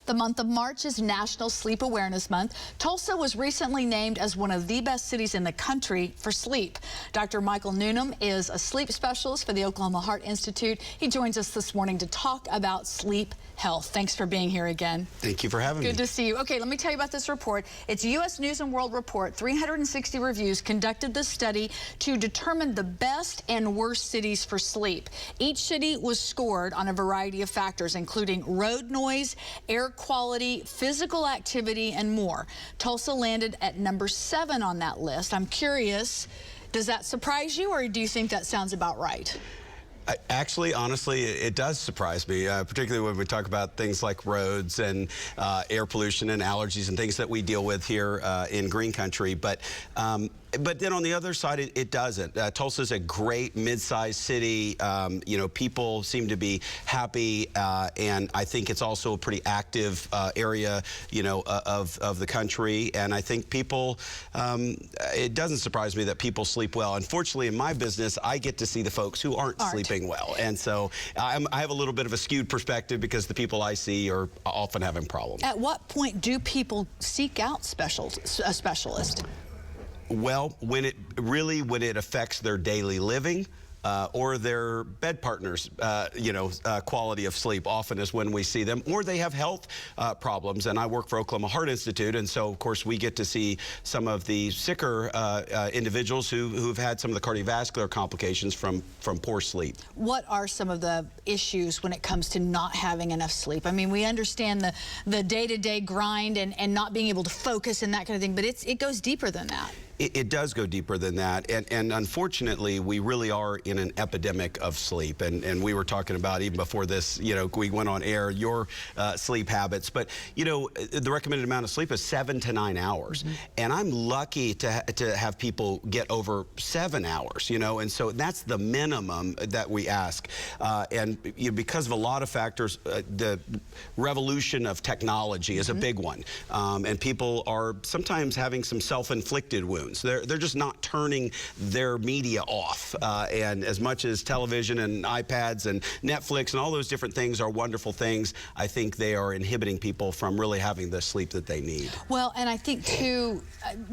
The month of March is National Sleep Awareness Month. Tulsa was recently named as one of the best cities in the country for sleep. Dr. Michael Newnham is a sleep specialist for the Oklahoma Heart Institute. He joins us this morning to talk about sleep health. Thanks for being here again. Thank you for having me. Good to see you. Okay, let me tell you about this report. It's U.S. News & World Report. 360 reviews conducted this study to determine the best and worst cities for sleep. Each city was scored on a variety of factors, including road noise, air quality, physical activity, and more. Tulsa landed at number 7 on that list. I'm curious, does that surprise you, or do you think that sounds about right? Actually, honestly, it does surprise me, particularly when we talk about things like roads and air pollution and allergies and things that we deal with here in green country. But then on the other side, it doesn't. Tulsa's a great mid-sized city. You know, people seem to be happy, and I think it's also a pretty active area, you know, of the country. And I think people, it doesn't surprise me that people sleep well. Unfortunately, in my business, I get to see the folks who aren't sleeping well, and so I have a little bit of a skewed perspective because the people I see are often having problems. At what point do people seek out a specialist? Well, when it affects their daily living or their bed partners, quality of sleep often is when we see them, or they have health problems. And I work for Oklahoma Heart Institute, and so of course we get to see some of the sicker individuals who've had some of the cardiovascular complications from poor sleep. What are some of the issues when it comes to not having enough sleep? I mean, we understand the day-to-day grind and not being able to focus and that kind of thing, but it goes deeper than that. It does go deeper than that, and unfortunately, we really are in an epidemic of sleep. And we were talking about, even before this, you know, we went on air, your sleep habits. But, you know, the recommended amount of sleep is 7 to 9 hours. Mm-hmm. And I'm lucky to have people get over 7 hours, you know, and so that's the minimum that we ask. And you know, because of a lot of factors, the revolution of technology is a big one. And people are sometimes having some self-inflicted wounds. They're just not turning their media off. And as much as television and iPads and Netflix and all those different things are wonderful things, I think they are inhibiting people from really having the sleep that they need. Well, and I think too,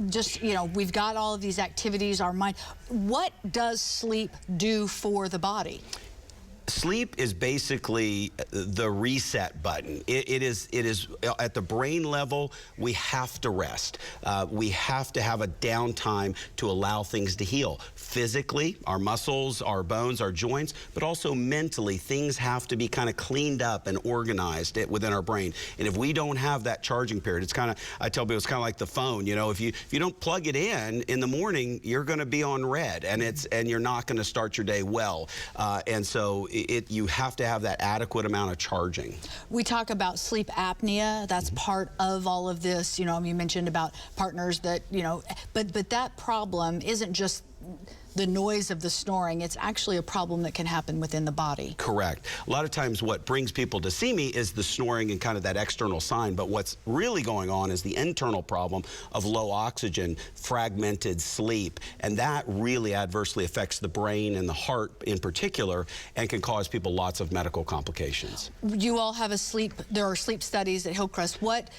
just, you know, we've got all of these activities, our mind. What does sleep do for the body? Sleep is basically the reset button. It is at the brain level, we have to rest. We have to have a downtime to allow things to heal. Physically, our muscles, our bones, our joints, but also mentally, things have to be kind of cleaned up and organized within our brain. And if we don't have that charging period, it's kind of, I tell people, it's kind of like the phone. You know, if you don't plug it in the morning, you're going to be on red, and you're not going to start your day well. And so you have to have that adequate amount of charging. We talk about sleep apnea. That's part of all of this. You know, you mentioned about partners that, you know, but that problem isn't just the noise of the snoring. It's actually a problem that can happen within the body. Correct. A lot of times what brings people to see me is the snoring and kind of that external sign, but what's really going on is the internal problem of low oxygen, fragmented sleep, and that really adversely affects the brain and the heart in particular, and can cause people lots of medical complications. You all have there are sleep studies at Hillcrest. What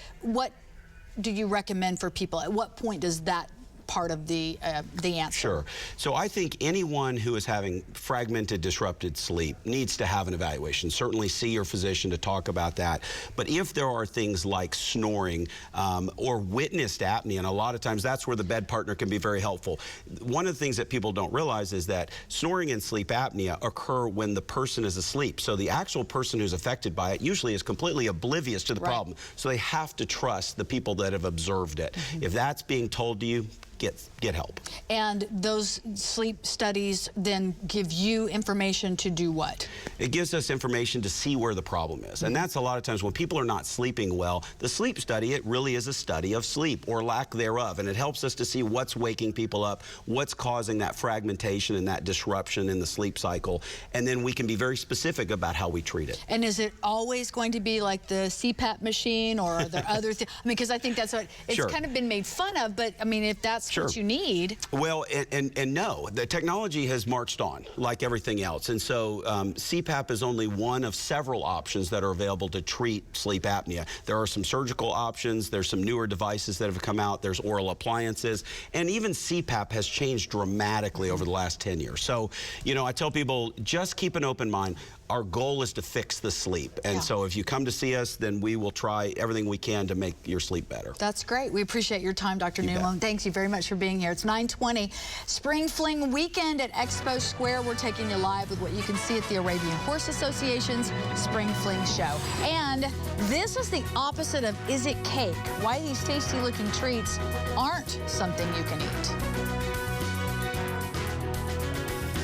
do you recommend for people? At what point does that part of the answer? Sure. So I think anyone who is having fragmented, disrupted sleep needs to have an evaluation. Certainly see your physician to talk about that. But if there are things like snoring or witnessed apnea, and a lot of times that's where the bed partner can be very helpful. One of the things that people don't realize is that snoring and sleep apnea occur when the person is asleep. So the actual person who's affected by it usually is completely oblivious to the problem. So they have to trust the people that have observed it. If that's being told to you, get help. And those sleep studies then give you information to do what? It gives us information to see where the problem is. And that's a lot of times when people are not sleeping well, the sleep study, it really is a study of sleep or lack thereof. And it helps us to see what's waking people up, what's causing that fragmentation and that disruption in the sleep cycle. And then we can be very specific about how we treat it. And is it always going to be like the CPAP machine, or are there other things? I mean, because I think that's what it's kind of been made fun of, but I mean, if that's that's Sure. what you need. Well, and no, the technology has marched on like everything else. And so CPAP is only one of several options that are available to treat sleep apnea. There are some surgical options. There's some newer devices that have come out. There's oral appliances. And even CPAP has changed dramatically over the last 10 years. So, you know, I tell people, just keep an open mind. Our goal is to fix the sleep. And so if you come to see us, then we will try everything we can to make your sleep better. That's great. We appreciate your time, Dr. Newman. Thanks you very much for being here. It's 9:20. Spring Fling Weekend at Expo Square. We're taking you live with what you can see at the Arabian Horse Association's Spring Fling Show. And this is the opposite of Is It Cake? Why these tasty looking treats aren't something you can eat.